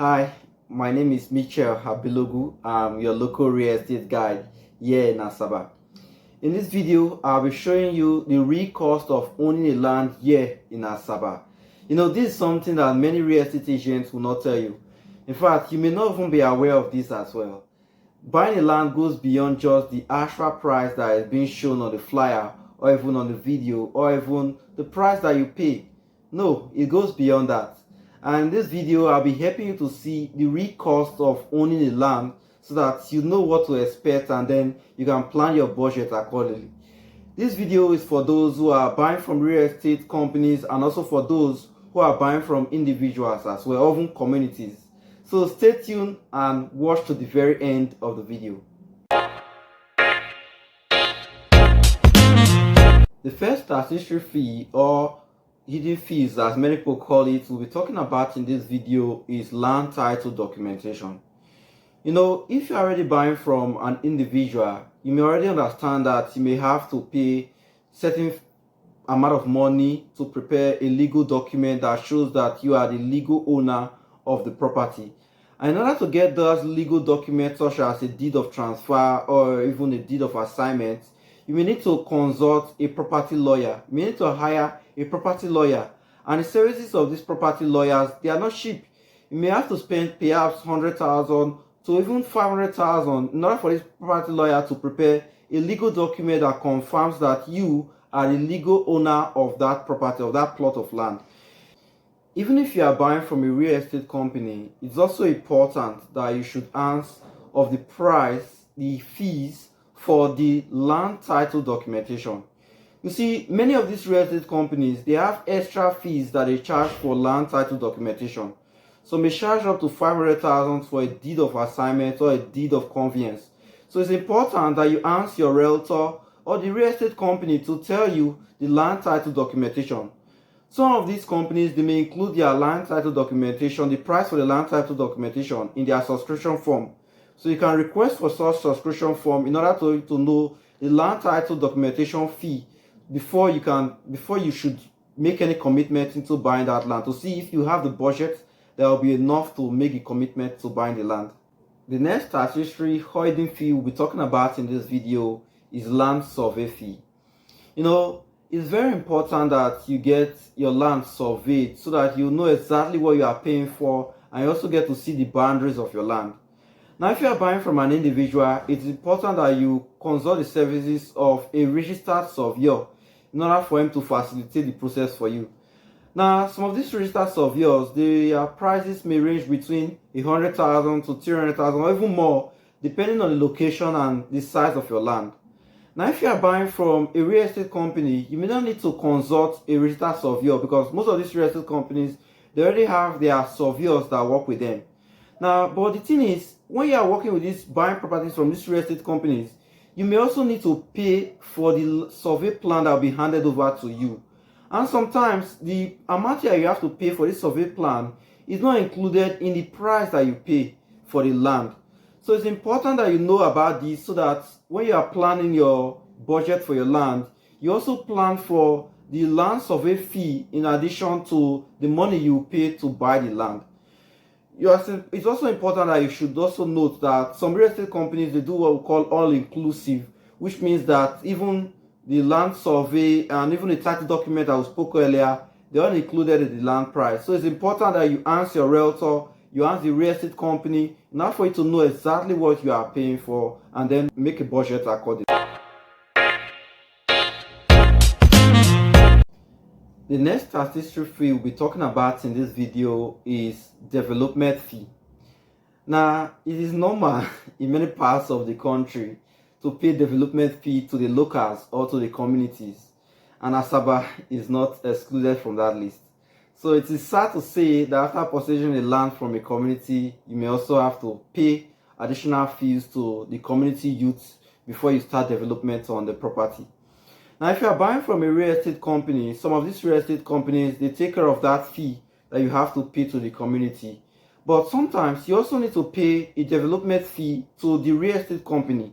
Hi, my name is Michel Habilogu. I'm your local real estate guide here in Asaba. In this video, I'll be showing you the real cost of owning a land here in Asaba. This is something that many real estate agents will not tell you. In fact, you may not even be aware of this as well. Buying a land goes beyond just the actual price that is being shown on the flyer or even on the video or even the price that you pay. No, it goes beyond that. And in this video, I'll be helping you to see the real cost of owning a land so that you know what to expect and then you can plan your budget accordingly. This video is for those who are buying from real estate companies and also for those who are buying from individuals as well, even communities. So stay tuned and watch to the very end of the video. The first statutory fee, or hidden fees as many people call it, we'll be talking about in this video is land title documentation. If you're already buying from an individual, you may already understand that you may have to pay certain amount of money to prepare a legal document that shows that you are the legal owner of the property. And in order to get those legal documents such as a deed of transfer or even a deed of assignment, you may need to consult a property lawyer. You may need to hire a property lawyer. And the services of these property lawyers, they are not cheap. You may have to spend perhaps 100,000 to even 500,000 in order for this property lawyer to prepare a legal document that confirms that you are the legal owner of that property, of that plot of land. Even if you are buying from a real estate company, it's also important that you should answer of the price, the fees for the land title documentation. You see, many of these real estate companies, they have extra fees that they charge for land title documentation. So may charge up to 500,000 for a deed of assignment or a deed of conveyance. So it's important that you ask your realtor or the real estate company to tell you the land title documentation. Some of these companies, they may include their land title documentation, the price for the land title documentation in their subscription form. So you can request for such subscription form in order to know the land title documentation fee before you should make any commitment into buying that land, to see if you have the budget that will be enough to make a commitment to buying the land. The next statutory hidden fee we'll be talking about in this video is land survey fee. It's very important that you get your land surveyed so that you know exactly what you are paying for and you also get to see the boundaries of your land. Now, if you are buying from an individual, it's important that you consult the services of a registered surveyor in order for him to facilitate the process for you. Now, some of these registered surveyors, their prices may range between 100,000 to 300,000 or even more, depending on the location and the size of your land. Now, if you are buying from a real estate company, you may not need to consult a registered surveyor because most of these real estate companies, they already have their surveyors that work with them. Now, but the thing is, when you are working with these buying properties from these real estate companies, you may also need to pay for the survey plan that will be handed over to you. And sometimes the amount that you have to pay for this survey plan is not included in the price that you pay for the land. So it's important that you know about this so that when you are planning your budget for your land, you also plan for the land survey fee in addition to the money you pay to buy the land. It's also important that you should also note that some real estate companies, they do what we call all-inclusive, which means that even the land survey and even the title document that we spoke earlier, they're all included in the land price. So it's important that you ask your realtor, you ask the real estate company, in order for you to know exactly what you are paying for and then make a budget accordingly. The next statutory fee we'll be talking about in this video is development fee. Now, it is normal in many parts of the country to pay development fee to the locals or to the communities, and Asaba is not excluded from that list. So it is sad to say that after purchasing a land from a community, you may also have to pay additional fees to the community youths before you start development on the property. Now, if you are buying from a real estate company, some of these real estate companies, they take care of that fee that you have to pay to the community. But sometimes you also need to pay a development fee to the real estate company.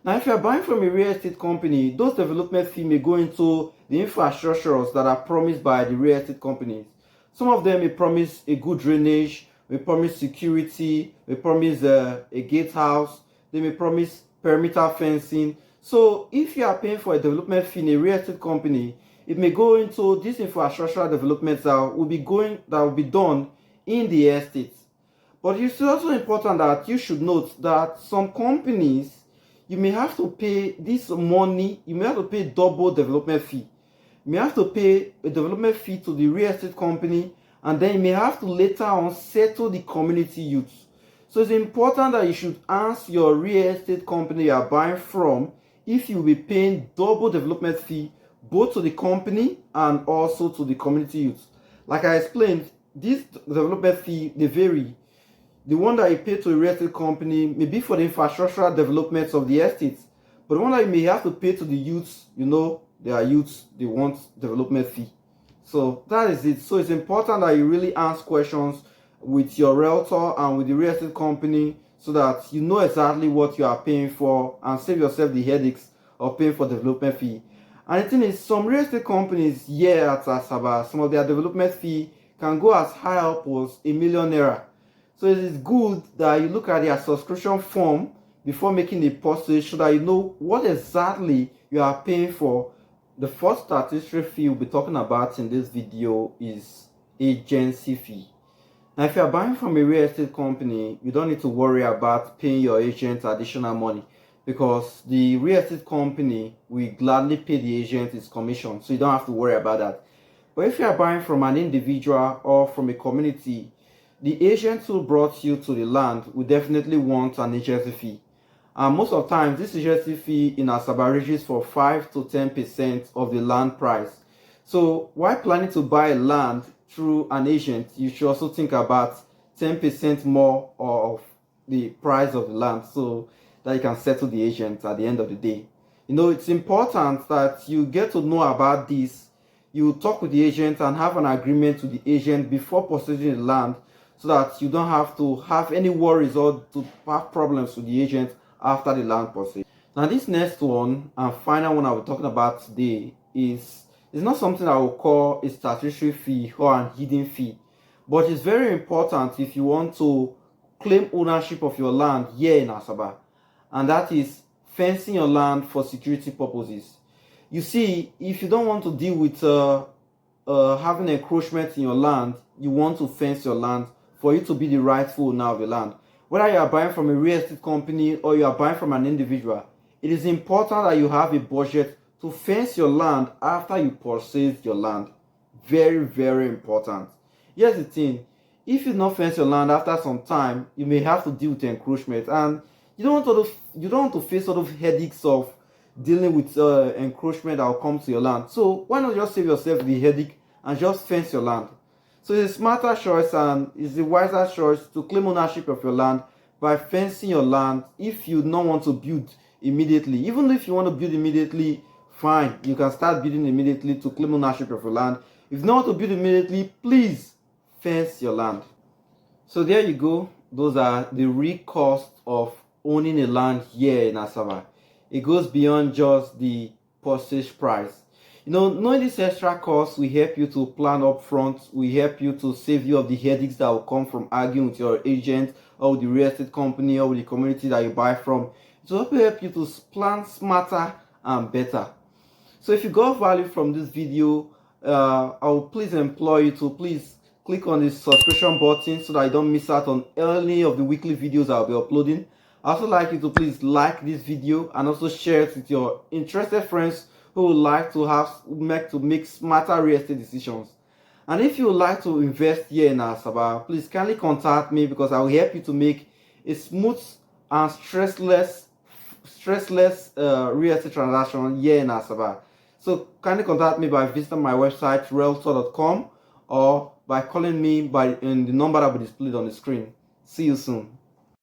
Now, if you are buying from a real estate company, those development fees may go into the infrastructures that are promised by the real estate companies. Some of them may promise a good drainage, may promise security, may promise a gatehouse, they may promise perimeter fencing. So if you are paying for a development fee in a real estate company, it may go into these infrastructural developments that will be done in the estate. But it's also important that you should note that some companies, you may have to pay this money, you may have to pay double development fee. You may have to pay a development fee to the real estate company, and then you may have to later on settle the community use. So it's important that you should ask your real estate company you are buying from if you will be paying double development fee both to the company and also to the community use. Like I explained, this development fee, they vary. The one that you pay to a real estate company may be for the infrastructural developments of the estates, but the one that you may have to pay to the youths, they are youths, they want development fee. So that is it. So it's important that you really ask questions with your realtor and with the real estate company so that you know exactly what you are paying for and save yourself the headaches of paying for development fee. And the thing is, some real estate companies here at Asaba, some of their development fee can go as high up as ₦1,000,000. So it is good that you look at their subscription form before making a purchase so that you know what exactly you are paying for. The first statutory fee we'll be talking about in this video is agency fee. Now, if you are buying from a real estate company, you don't need to worry about paying your agent additional money because the real estate company will gladly pay the agent his commission, so you don't have to worry about that. But if you are buying from an individual or from a community, the agent who brought you to the land will definitely want an agency fee. And most of the time, this agency fee in Asaba ranges for 5 to 10% of the land price. So while planning to buy land through an agent, you should also think about 10% more of the price of the land so that you can settle the agent at the end of the day. It's important that you get to know about this. You talk with the agent and have an agreement with the agent before purchasing the land so that you don't have to have any worries or to have problems with the agent after the land purchase. Now, this next one and final one I'll be talking about today is not something I will call a statutory fee or an hidden fee, but it's very important if you want to claim ownership of your land here in Asaba, and that is fencing your land for security purposes. You see, if you don't want to deal with having encroachment in your land, you want to fence your land for you to be the rightful owner of the land. Whether you are buying from a real estate company or you are buying from an individual, it is important that you have a budget to fence your land after you purchase your land. Very, very important. Here's the thing. If you don't fence your land after some time, you may have to deal with encroachment, and you don't want to face sort of headaches of dealing with encroachment that will come to your land. So why not just save yourself the headache and just fence your land? So it's a smarter choice and it's a wiser choice to claim ownership of your land by fencing your land if you don't want to build immediately. Even if you want to build immediately, fine, you can start building immediately to claim ownership of your land. If you don't want to build immediately, please fence your land. So there you go. Those are the real cost of owning a land here in Asaba. It goes beyond just the purchase price. Knowing this extra cost will help you to plan up front, will help you to save you of the headaches that will come from arguing with your agent or with the real estate company or with the community that you buy from. It will help you to plan smarter and better. So if you got value from this video, I will please implore you to please click on the subscription button so that you don't miss out on any of the weekly videos I'll be uploading. I also like you to please like this video and also share it with your interested friends who would like to make smarter real estate decisions. And if you would like to invest here in Asaba, please kindly contact me because I will help you to make a smooth and stressless real estate transaction here in Asaba. So kindly contact me by visiting my website realtor.com or by calling me in the number that will be displayed on the screen. See you soon.